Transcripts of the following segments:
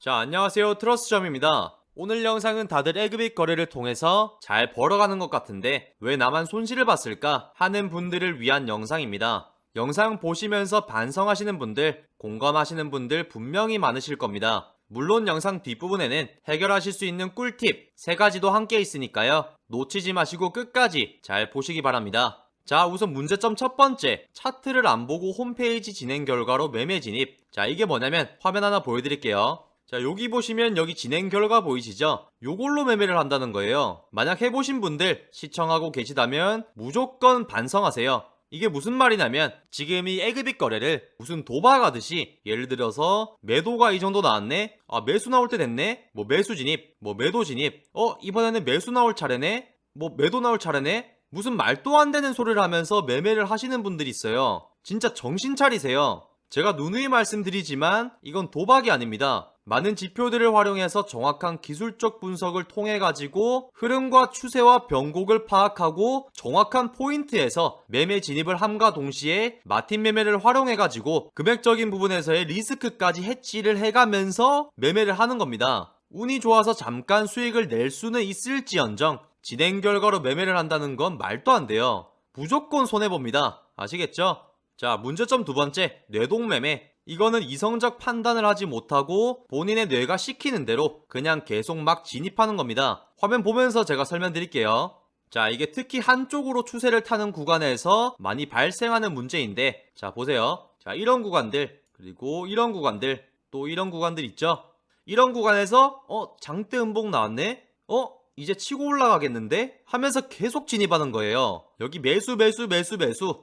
자, 안녕하세요. 트러스점입니다. 오늘 영상은 다들 에그빅 거래를 통해서 잘 벌어가는 것 같은데 왜 나만 손실을 봤을까 하는 분들을 위한 영상입니다. 영상 보시면서 반성하시는 분들, 공감하시는 분들 분명히 많으실 겁니다. 물론 영상 뒷부분에는 해결하실 수 있는 꿀팁 3가지도 함께 있으니까요. 놓치지 마시고 끝까지 잘 보시기 바랍니다. 자, 우선 문제점 첫 번째, 차트를 안 보고 홈페이지 진행 결과로 매매 진입. 자, 이게 뭐냐면 화면 하나 보여드릴게요. 자, 여기 보시면 여기 진행 결과 보이시죠? 요걸로 매매를 한다는 거예요. 만약 해보신 분들 시청하고 계시다면 무조건 반성하세요. 이게 무슨 말이냐면 지금 이 에그빅 거래를 무슨 도박하듯이 예를 들어서 매도가 이 정도 나왔네? 아, 매수 나올 때 됐네? 뭐 매수 진입, 뭐 매도 진입. 이번에는 매수 나올 차례네? 뭐 매도 나올 차례네? 무슨 말도 안 되는 소리를 하면서 매매를 하시는 분들이 있어요. 진짜 정신 차리세요. 제가 누누이 말씀드리지만 이건 도박이 아닙니다. 많은 지표들을 활용해서 정확한 기술적 분석을 통해 가지고 흐름과 추세와 변곡을 파악하고 정확한 포인트에서 매매 진입을 함과 동시에 마틴 매매를 활용해 가지고 금액적인 부분에서의 리스크까지 해치를 해가면서 매매를 하는 겁니다. 운이 좋아서 잠깐 수익을 낼 수는 있을지언정 진행 결과로 매매를 한다는 건 말도 안 돼요. 무조건 손해봅니다. 아시겠죠? 자, 문제점 두 번째, 뇌동매매. 이거는 이성적 판단을 하지 못하고 본인의 뇌가 시키는 대로 그냥 계속 막 진입하는 겁니다. 화면 보면서 제가 설명드릴게요. 자, 이게 특히 한쪽으로 추세를 타는 구간에서 많이 발생하는 문제인데, 자, 보세요. 자, 이런 구간들, 그리고 이런 구간들, 또 이런 구간들 있죠? 이런 구간에서, 장대 음봉 나왔네? 이제 치고 올라가겠는데? 하면서 계속 진입하는 거예요. 여기 매수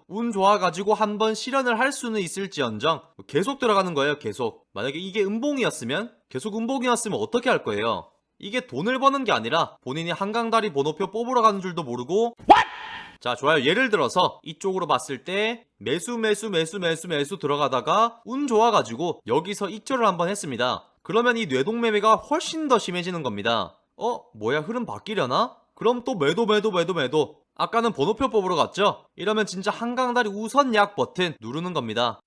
운 좋아가지고 한번 실현을 할 수는 있을지언정 계속 들어가는 거예요. 계속. 만약에 이게 음봉이었으면 계속 음봉이었으면 어떻게 할 거예요? 이게 돈을 버는 게 아니라 본인이 한강다리 번호표 뽑으러 가는 줄도 모르고. 자, 좋아요. 예를 들어서 이쪽으로 봤을 때 매수 들어가다가 운 좋아가지고 여기서 익절을 한번 했습니다. 그러면 이 뇌동매매가 훨씬 더 심해지는 겁니다. 뭐야, 흐름 바뀌려나? 그럼 또 매도. 아까는 번호표 뽑으러 갔죠? 이러면 진짜 한강다리 우선 약 버튼 누르는 겁니다.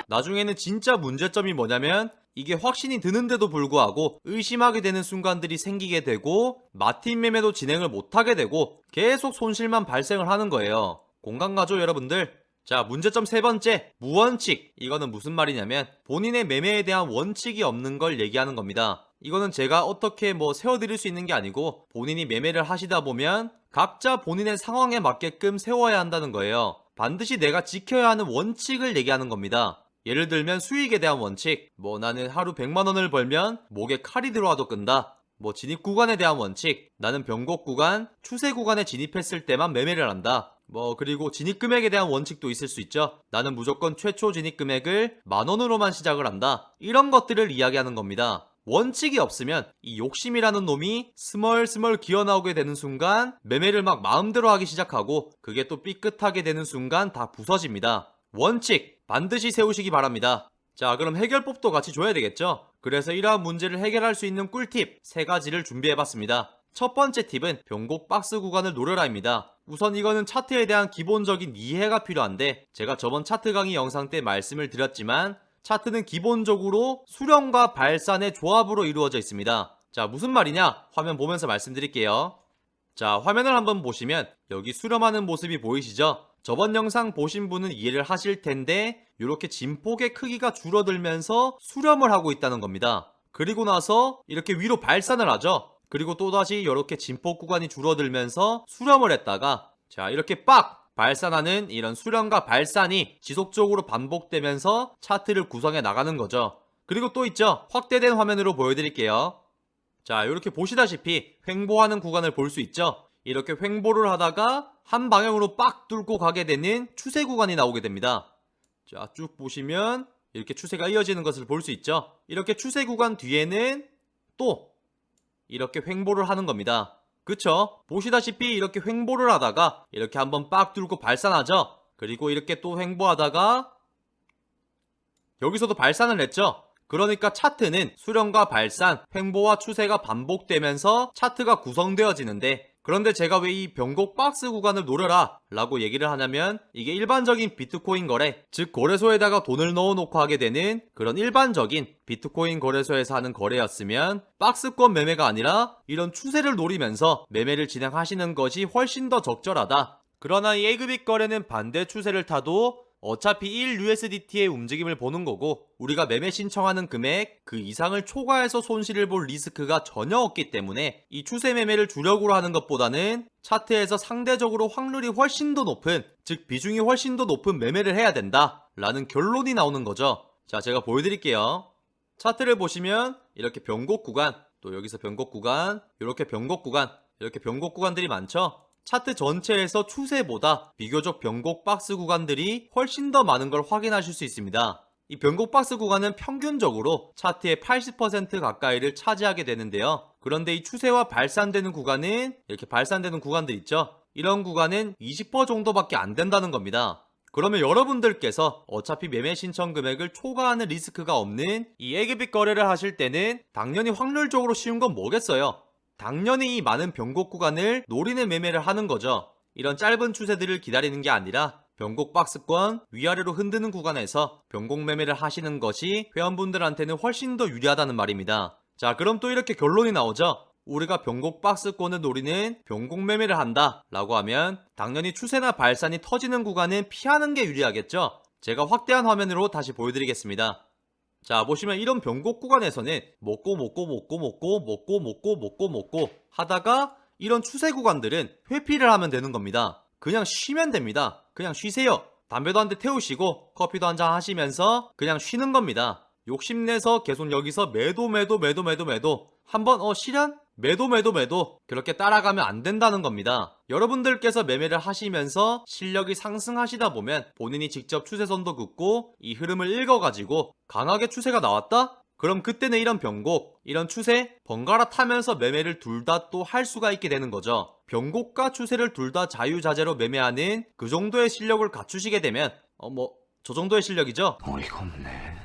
나중에는 진짜 문제점이 뭐냐면 이게 확신이 드는데도 불구하고 의심하게 되는 순간들이 생기게 되고 마틴 매매도 진행을 못하게 되고 계속 손실만 발생을 하는 거예요. 공감 가죠, 여러분들? 자, 문제점 세 번째, 무원칙. 이거는 무슨 말이냐면 본인의 매매에 대한 원칙이 없는 걸 얘기하는 겁니다. 이거는 제가 어떻게 세워드릴 수 있는 게 아니고 본인이 매매를 하시다 보면 각자 본인의 상황에 맞게끔 세워야 한다는 거예요. 반드시 내가 지켜야 하는 원칙을 얘기하는 겁니다. 예를 들면 수익에 대한 원칙, 나는 하루 100만원을 벌면 목에 칼이 들어와도 끈다. 진입 구간에 대한 원칙, 나는 변곡 구간, 추세 구간에 진입했을 때만 매매를 한다. 그리고 진입 금액에 대한 원칙도 있을 수 있죠. 나는 무조건 최초 진입 금액을 10,000원으로만 시작을 한다. 이런 것들을 이야기하는 겁니다. 원칙이 없으면 이 욕심이라는 놈이 스멀스멀 기어나오게 되는 순간 매매를 막 마음대로 하기 시작하고 그게 또 삐끗하게 되는 순간 다 부서집니다. 원칙 반드시 세우시기 바랍니다. 자, 그럼 해결법도 같이 줘야 되겠죠? 그래서 이러한 문제를 해결할 수 있는 꿀팁 3가지를 준비해봤습니다. 첫 번째 팁은 변곡 박스 구간을 노려라입니다. 우선 이거는 차트에 대한 기본적인 이해가 필요한데 제가 저번 차트 강의 영상 때 말씀을 드렸지만 차트는 기본적으로 수렴과 발산의 조합으로 이루어져 있습니다. 자, 무슨 말이냐? 화면 보면서 말씀드릴게요. 자, 화면을 한번 보시면 여기 수렴하는 모습이 보이시죠? 저번 영상 보신 분은 이해를 하실 텐데 이렇게 진폭의 크기가 줄어들면서 수렴을 하고 있다는 겁니다. 그리고 나서 이렇게 위로 발산을 하죠. 그리고 또다시 이렇게 진폭 구간이 줄어들면서 수렴을 했다가 자, 이렇게 빡! 발산하는 이런 수렴과 발산이 지속적으로 반복되면서 차트를 구성해 나가는 거죠. 그리고 또 있죠. 확대된 화면으로 보여드릴게요. 자, 이렇게 보시다시피 횡보하는 구간을 볼 수 있죠. 이렇게 횡보를 하다가 한 방향으로 빡 뚫고 가게 되는 추세 구간이 나오게 됩니다. 자, 쭉 보시면 이렇게 추세가 이어지는 것을 볼 수 있죠. 이렇게 추세 구간 뒤에는 또 이렇게 횡보를 하는 겁니다. 그쵸? 보시다시피 이렇게 횡보를 하다가 이렇게 한번 빡 뚫고 발산하죠. 그리고 이렇게 또 횡보하다가 여기서도 발산을 했죠. 그러니까 차트는 수렴과 발산, 횡보와 추세가 반복되면서 차트가 구성되어지는데 그런데 제가 왜 이 변곡 박스 구간을 노려라 라고 얘기를 하냐면 이게 일반적인 비트코인 거래, 즉 거래소에다가 돈을 넣어놓고 하게 되는 그런 일반적인 비트코인 거래소에서 하는 거래였으면 박스권 매매가 아니라 이런 추세를 노리면서 매매를 진행하시는 것이 훨씬 더 적절하다. 그러나 이 에그빅 거래는 반대 추세를 타도 어차피 1USDT의 움직임을 보는 거고 우리가 매매 신청하는 금액 그 이상을 초과해서 손실을 볼 리스크가 전혀 없기 때문에 이 추세 매매를 주력으로 하는 것보다는 차트에서 상대적으로 확률이 훨씬 더 높은, 즉 비중이 훨씬 더 높은 매매를 해야 된다 라는 결론이 나오는 거죠. 자, 제가 보여드릴게요. 차트를 보시면 이렇게 변곡 구간, 또 여기서 변곡 구간, 이렇게 변곡 구간, 이렇게 변곡 구간들이 많죠. 차트 전체에서 추세보다 비교적 변곡 박스 구간들이 훨씬 더 많은 걸 확인하실 수 있습니다. 이 변곡 박스 구간은 평균적으로 차트의 80% 가까이를 차지하게 되는데요. 그런데 이 추세와 발산되는 구간은 이렇게 발산되는 구간들 있죠. 이런 구간은 20% 정도밖에 안 된다는 겁니다. 그러면 여러분들께서 어차피 매매 신청 금액을 초과하는 리스크가 없는 이 에그빅 거래를 하실 때는 당연히 확률적으로 쉬운 건 뭐겠어요? 당연히 이 많은 변곡 구간을 노리는 매매를 하는 거죠. 이런 짧은 추세들을 기다리는 게 아니라 변곡 박스권 위아래로 흔드는 구간에서 변곡 매매를 하시는 것이 회원분들한테는 훨씬 더 유리하다는 말입니다. 자, 그럼 또 이렇게 결론이 나오죠. 우리가 변곡 박스권을 노리는 변곡 매매를 한다 라고 하면 당연히 추세나 발산이 터지는 구간은 피하는 게 유리하겠죠. 제가 확대한 화면으로 다시 보여드리겠습니다. 자, 보시면 이런 변곡 구간에서는 먹고 하다가 이런 추세 구간들은 회피를 하면 되는 겁니다. 그냥 쉬면 됩니다. 그냥 쉬세요. 담배도 한 대 태우시고 커피도 한 잔 하시면서 그냥 쉬는 겁니다. 욕심내서 계속 여기서 매도 한번 실현? 매도 그렇게 따라가면 안 된다는 겁니다. 여러분들께서 매매를 하시면서 실력이 상승하시다 보면 본인이 직접 추세선도 긋고 이 흐름을 읽어가지고 강하게 추세가 나왔다? 그럼 그때는 이런 변곡, 이런 추세 번갈아 타면서 매매를 둘 다 또 할 수가 있게 되는 거죠. 변곡과 추세를 둘 다 자유자재로 매매하는 그 정도의 실력을 갖추시게 되면 저 정도의 실력이죠? 어이가 없네.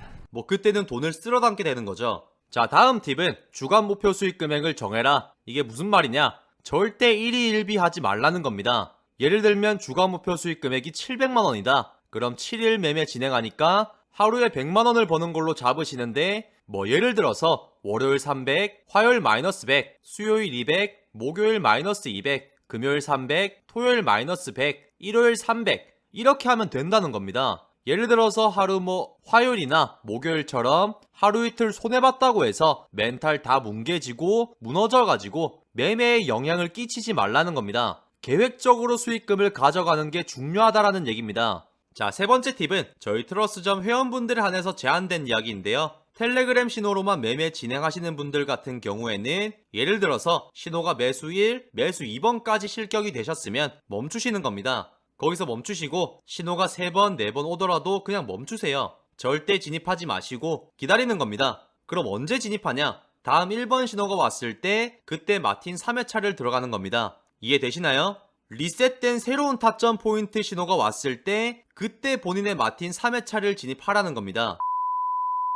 그때는 돈을 쓸어 담게 되는 거죠. 자, 다음 팁은 주간 목표 수익 금액을 정해라. 이게 무슨 말이냐? 절대 1위 1비 하지 말라는 겁니다. 예를 들면 주간 목표 수익 금액이 700만원이다. 그럼 7일 매매 진행하니까 하루에 100만원을 버는 걸로 잡으시는데 예를 들어서 월요일 300, 화요일 마이너스 100, 수요일 200, 목요일 마이너스 200, 금요일 300, 토요일 마이너스 100, 일요일 300 이렇게 하면 된다는 겁니다. 예를 들어서 하루 화요일이나 목요일처럼 하루 이틀 손해봤다고 해서 멘탈 다 뭉개지고 무너져가지고 매매에 영향을 끼치지 말라는 겁니다. 계획적으로 수익금을 가져가는 게 중요하다라는 얘기입니다. 자, 세 번째 팁은 저희 트러스점 회원분들에 한해서 제한된 이야기인데요. 텔레그램 신호로만 매매 진행하시는 분들 같은 경우에는 예를 들어서 신호가 매수일, 매수 2번까지 실격이 되셨으면 멈추시는 겁니다. 거기서 멈추시고 신호가 3번, 4번 오더라도 그냥 멈추세요. 절대 진입하지 마시고 기다리는 겁니다. 그럼 언제 진입하냐? 다음 1번 신호가 왔을 때 그때 마틴 3회차를 들어가는 겁니다. 이해되시나요? 리셋된 새로운 타점 포인트 신호가 왔을 때 그때 본인의 마틴 3회차를 진입하라는 겁니다.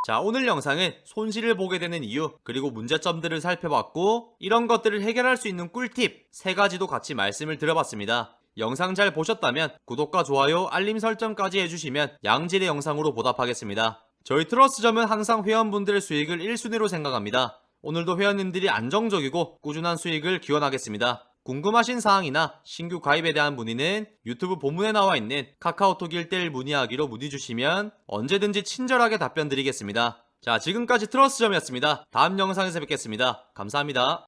자, 오늘 영상은 손실을 보게 되는 이유 그리고 문제점들을 살펴봤고 이런 것들을 해결할 수 있는 꿀팁 3가지도 같이 말씀을 드려봤습니다. 영상 잘 보셨다면 구독과 좋아요, 알림 설정까지 해주시면 양질의 영상으로 보답하겠습니다. 저희 트러스점은 항상 회원분들의 수익을 1순위로 생각합니다. 오늘도 회원님들이 안정적이고 꾸준한 수익을 기원하겠습니다. 궁금하신 사항이나 신규 가입에 대한 문의는 유튜브 본문에 나와 있는 카카오톡 1:1 문의하기로 문의 주시면 언제든지 친절하게 답변 드리겠습니다. 자, 지금까지 트러스점이었습니다. 다음 영상에서 뵙겠습니다. 감사합니다.